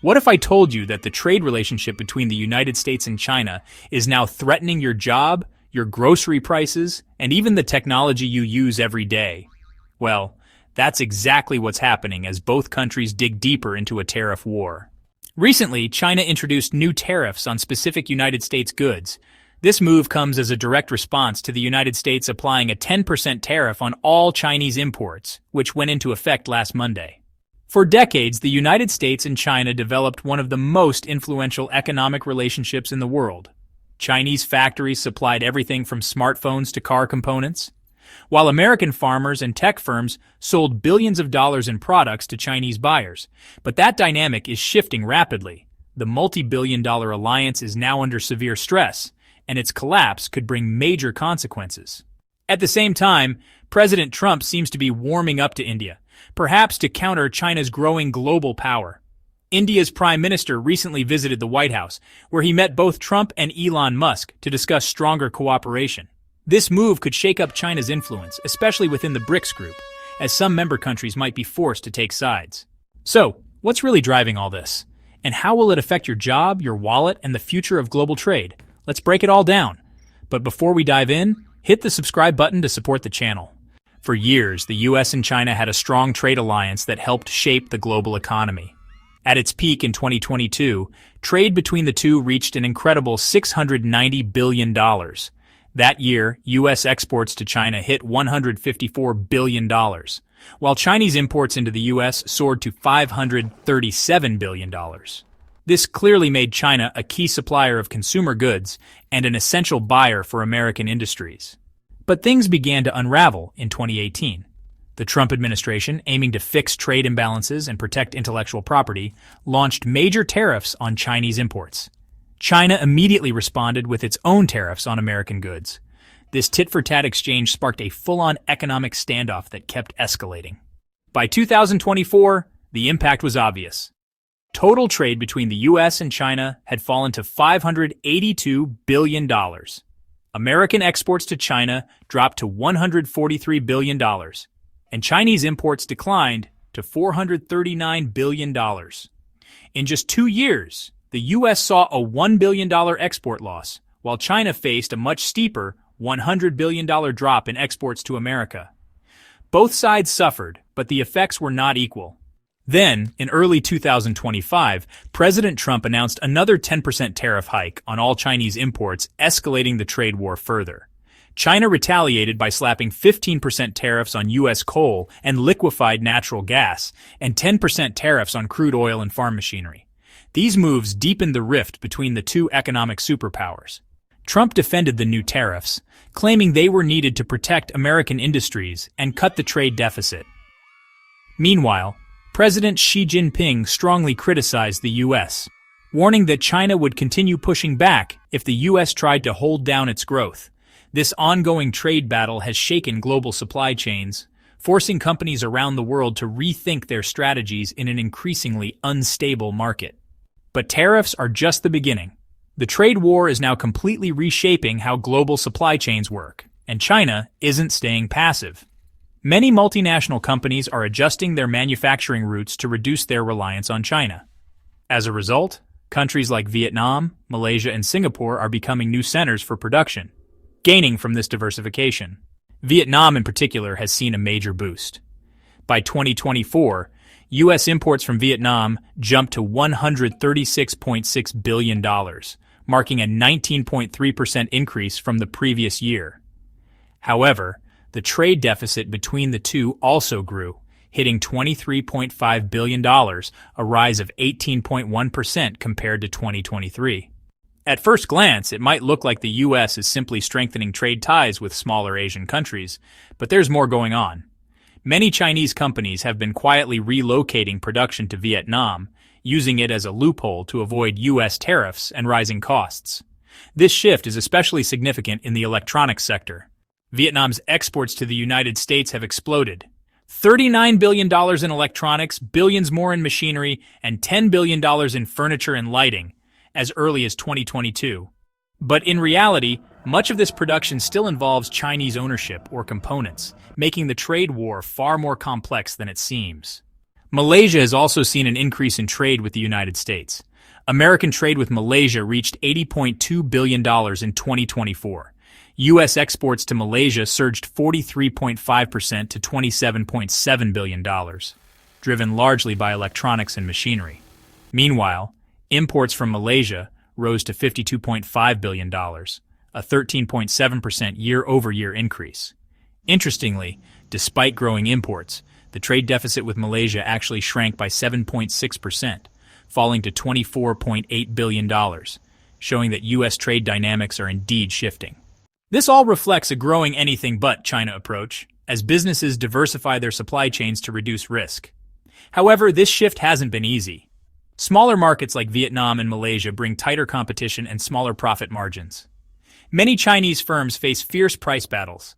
What if I told you that the trade relationship between the United States and China is now threatening your job, your grocery prices, and even the technology you use every day? Well, that's exactly what's happening as both countries dig deeper into a tariff war. Recently, China introduced new tariffs on specific United States goods. This move comes as a direct response to the United States applying a 10% tariff on all Chinese imports, which went into effect last Monday. For decades, the United States and China developed one of the most influential economic relationships in the world. Chinese factories supplied everything from smartphones to car components, while American farmers and tech firms sold billions of dollars in products to Chinese buyers. But that dynamic is shifting rapidly. The multi-billion-dollar alliance is now under severe stress, and its collapse could bring major consequences. At the same time, President Trump seems to be warming up to India, perhaps to counter China's growing global power. India's Prime Minister recently visited the White House, where he met both Trump and Elon Musk to discuss stronger cooperation. This move could shake up China's influence, especially within the BRICS group, as some member countries might be forced to take sides. So, what's really driving all this? And how will it affect your job, your wallet, and the future of global trade? Let's break it all down. But before we dive in, hit the subscribe button to support the channel. For years, the U.S. and China had a strong trade alliance that helped shape the global economy. At its peak in 2022, trade between the two reached an incredible $690 billion. That year, U.S. exports to China hit $154 billion, while Chinese imports into the U.S. soared to $537 billion. This clearly made China a key supplier of consumer goods and an essential buyer for American industries. But things began to unravel in 2018. The Trump administration, aiming to fix trade imbalances and protect intellectual property, launched major tariffs on Chinese imports. China immediately responded with its own tariffs on American goods. This tit-for-tat exchange sparked a full-on economic standoff that kept escalating. By 2024, the impact was obvious. Total trade between the U.S. and China had fallen to $582 billion. American exports to China dropped to $143 billion, and Chinese imports declined to $439 billion. In just 2 years, the U.S. saw a $1 billion export loss, while China faced a much steeper $100 billion drop in exports to America. Both sides suffered, but the effects were not equal. Then, in early 2025, President Trump announced another 10% tariff hike on all Chinese imports, escalating the trade war further. China retaliated by slapping 15% tariffs on U.S. coal and liquefied natural gas, and 10% tariffs on crude oil and farm machinery. These moves deepened the rift between the two economic superpowers. Trump defended the new tariffs, claiming they were needed to protect American industries and cut the trade deficit. Meanwhile, President Xi Jinping strongly criticized the U.S., warning that China would continue pushing back if the U.S. tried to hold down its growth. This ongoing trade battle has shaken global supply chains, forcing companies around the world to rethink their strategies in an increasingly unstable market. But tariffs are just the beginning. The trade war is now completely reshaping how global supply chains work, and China isn't staying passive. Many multinational companies are adjusting their manufacturing routes to reduce their reliance on China. As a result, countries like Vietnam, Malaysia, and Singapore are becoming new centers for production, gaining from this diversification. Vietnam in particular has seen a major boost. By 2024, U.S. imports from Vietnam jumped to $136.6 billion, marking a 19.3% increase from the previous year. However, the trade deficit between the two also grew, hitting $23.5 billion, a rise of 18.1% compared to 2023. At first glance, it might look like the U.S. is simply strengthening trade ties with smaller Asian countries, but there's more going on. Many Chinese companies have been quietly relocating production to Vietnam, using it as a loophole to avoid U.S. tariffs and rising costs. This shift is especially significant in the electronics sector. Vietnam's exports to the United States have exploded. $39 billion in electronics, billions more in machinery, and $10 billion in furniture and lighting, as early as 2022. But in reality, much of this production still involves Chinese ownership or components, making the trade war far more complex than it seems. Malaysia has also seen an increase in trade with the United States. American trade with Malaysia reached $80.2 billion in 2024. U.S. exports to Malaysia surged 43.5% to $27.7 billion, driven largely by electronics and machinery. Meanwhile, imports from Malaysia rose to $52.5 billion, a 13.7% year-over-year increase. Interestingly, despite growing imports, the trade deficit with Malaysia actually shrank by 7.6%, falling to $24.8 billion, showing that U.S. trade dynamics are indeed shifting. This all reflects a growing anything-but-China approach, as businesses diversify their supply chains to reduce risk. However, this shift hasn't been easy. Smaller markets like Vietnam and Malaysia bring tighter competition and smaller profit margins. Many Chinese firms face fierce price battles,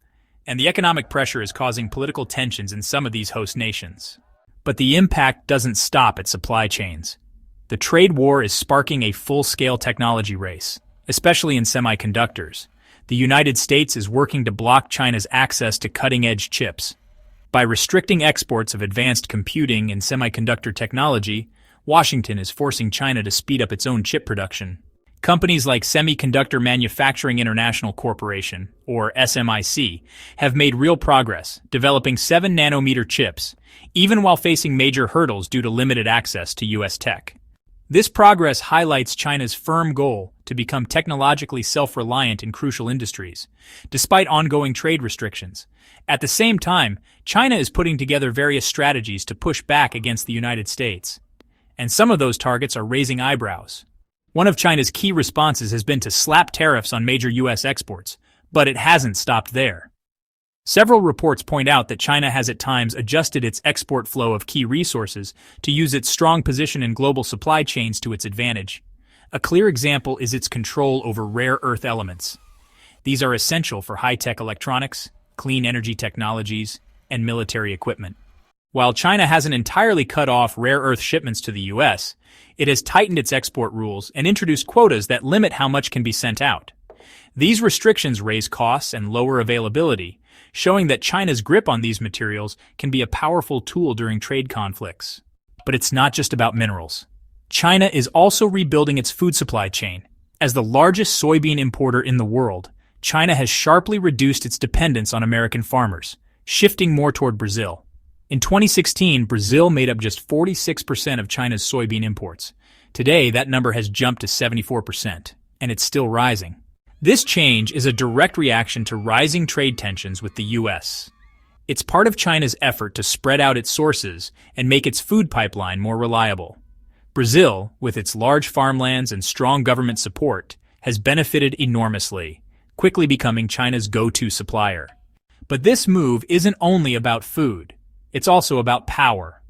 and the economic pressure is causing political tensions in some of these host nations. But the impact doesn't stop at supply chains. The trade war is sparking a full-scale technology race, especially in semiconductors. The United States is working to block China's access to cutting-edge chips. By restricting exports of advanced computing and semiconductor technology, Washington is forcing China to speed up its own chip production. Companies like Semiconductor Manufacturing International Corporation, or SMIC, have made real progress, developing 7-nanometer chips, even while facing major hurdles due to limited access to U.S. tech. This progress highlights China's firm goal to become technologically self-reliant in crucial industries, despite ongoing trade restrictions. At the same time, China is putting together various strategies to push back against the United States. And some of those targets are raising eyebrows. One of China's key responses has been to slap tariffs on major U.S. exports, but it hasn't stopped there. Several reports point out that China has at times adjusted its export flow of key resources to use its strong position in global supply chains to its advantage. A clear example is its control over rare earth elements. These are essential for high-tech electronics, clean energy technologies, and military equipment. While China hasn't entirely cut off rare earth shipments to the U.S., it has tightened its export rules and introduced quotas that limit how much can be sent out. These restrictions raise costs and lower availability, showing that China's grip on these materials can be a powerful tool during trade conflicts. But it's not just about minerals. China is also rebuilding its food supply chain. As the largest soybean importer in the world, China has sharply reduced its dependence on American farmers, shifting more toward Brazil. In 2016, Brazil made up just 46% of China's soybean imports. Today, that number has jumped to 74%, and it's still rising. This change is a direct reaction to rising trade tensions with the U.S. It's part of China's effort to spread out its sources and make its food pipeline more reliable. Brazil, with its large farmlands and strong government support, has benefited enormously, quickly becoming China's go-to supplier. But this move isn't only about food. It's also about power.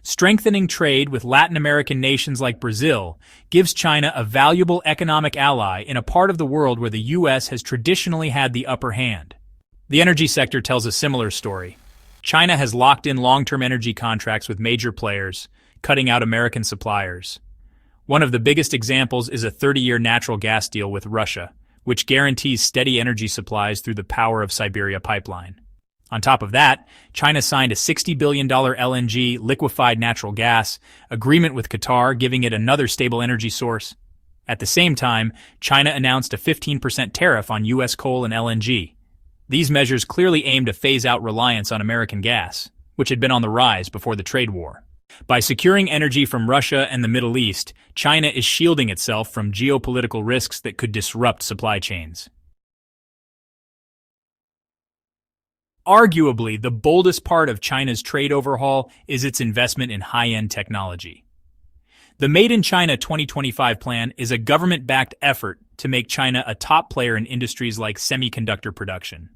Strengthening trade with Latin American nations like Brazil gives China a valuable economic ally in a part of the world where the U.S. has traditionally had the upper hand. The energy sector tells a similar story. China has locked in long-term energy contracts with major players, cutting out American suppliers. One of the biggest examples is a 30-year natural gas deal with Russia, which guarantees steady energy supplies through the power of Siberia pipeline. On top of that, China signed a $60 billion LNG liquefied natural gas agreement with Qatar, giving it another stable energy source. At the same time, China announced a 15% tariff on U.S. coal and LNG. These measures clearly aim to phase out reliance on American gas, which had been on the rise before the trade war. By securing energy from Russia and the Middle East, China is shielding itself from geopolitical risks that could disrupt supply chains. Arguably, the boldest part of China's trade overhaul is its investment in high-end technology. The Made in China 2025 plan is a government-backed effort to make China a top player in industries like semiconductor production.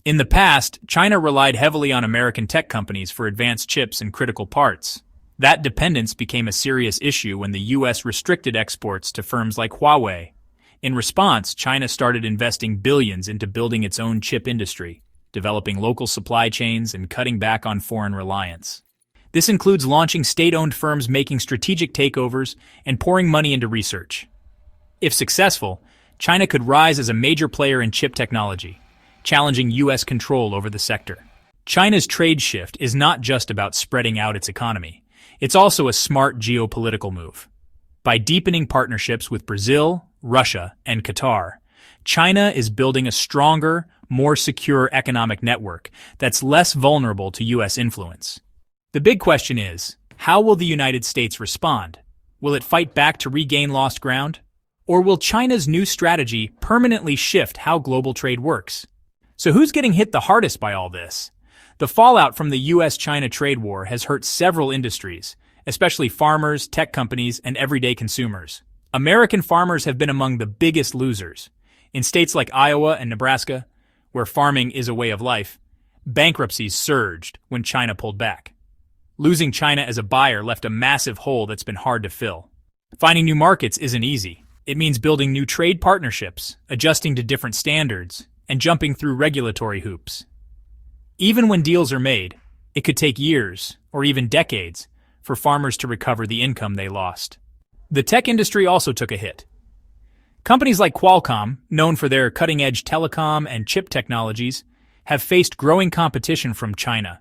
In the past, China relied heavily on American tech companies for advanced chips and critical parts. That dependence became a serious issue when the U.S. restricted exports to firms like Huawei. In response, China started investing billions into building its own chip industry, developing local supply chains, and cutting back on foreign reliance. This includes launching state-owned firms making strategic takeovers and pouring money into research. If successful, China could rise as a major player in chip technology, challenging U.S. control over the sector. China's trade shift is not just about spreading out its economy. It's also a smart geopolitical move. By deepening partnerships with Brazil, Russia, and Qatar, China is building a stronger, more secure economic network that's less vulnerable to U.S. influence. The big question is, how will the United States respond? Will it fight back to regain lost ground? Or will China's new strategy permanently shift how global trade works? So who's getting hit the hardest by all this? The fallout from the U.S. China trade war has hurt several industries, especially farmers, tech companies, and everyday consumers. American farmers have been among the biggest losers. In states like Iowa and Nebraska, where farming is a way of life, bankruptcies surged when China pulled back. Losing China as a buyer left a massive hole that's been hard to fill. Finding new markets isn't easy. It means building new trade partnerships, adjusting to different standards, and jumping through regulatory hoops. Even when deals are made, it could take years, or even decades, for farmers to recover the income they lost. The tech industry also took a hit. Companies like Qualcomm, known for their cutting-edge telecom and chip technologies, have faced growing competition from China.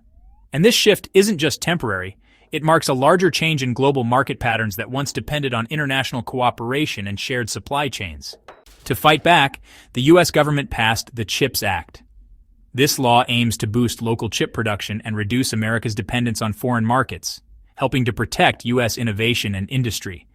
And this shift isn't just temporary, it marks a larger change in global market patterns that once depended on international cooperation and shared supply chains. To fight back, the U.S. government passed the CHIPS Act. This law aims to boost local chip production and reduce America's dependence on foreign markets, helping to protect U.S. innovation and industry.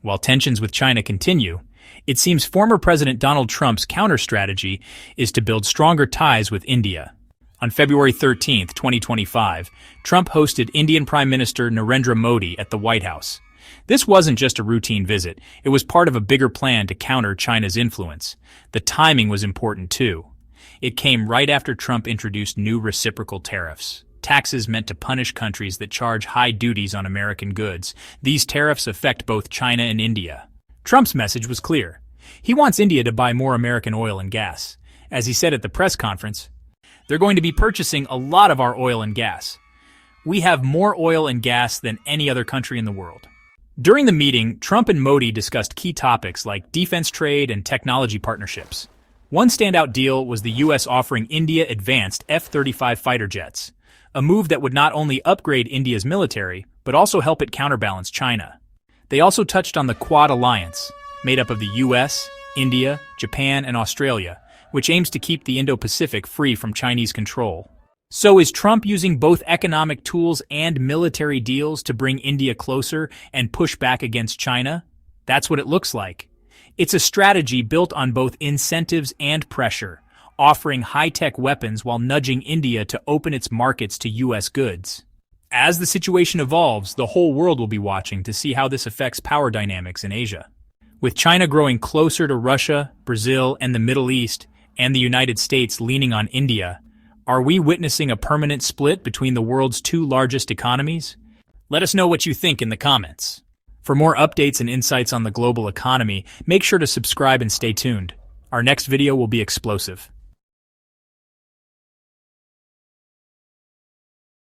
While tensions with China continue, it seems former President Donald Trump's counter-strategy is to build stronger ties with India. On February 13, 2025, Trump hosted Indian Prime Minister Narendra Modi at the White House. This wasn't just a routine visit, it was part of a bigger plan to counter China's influence. The timing was important too. It came right after Trump introduced new reciprocal tariffs, taxes meant to punish countries that charge high duties on American goods. These tariffs affect both China and India. Trump's message was clear. He wants India to buy more American oil and gas. As he said at the press conference, they're going to be purchasing a lot of our oil and gas. We have more oil and gas than any other country in the world. During the meeting, Trump and Modi discussed key topics like defense trade and technology partnerships. One standout deal was the U.S. offering India advanced F-35 fighter jets, a move that would not only upgrade India's military, but also help it counterbalance China. They also touched on the Quad Alliance, made up of the U.S., India, Japan, and Australia, which aims to keep the Indo-Pacific free from Chinese control. So is Trump using both economic tools and military deals to bring India closer and push back against China? That's what it looks like. It's a strategy built on both incentives and pressure, offering high-tech weapons while nudging India to open its markets to U.S. goods. As the situation evolves, the whole world will be watching to see how this affects power dynamics in Asia. With China growing closer to Russia, Brazil, and the Middle East, and the United States leaning on India, are we witnessing a permanent split between the world's two largest economies? Let us know what you think in the comments. For more updates and insights on the global economy, make sure to subscribe and stay tuned. Our next video will be explosive.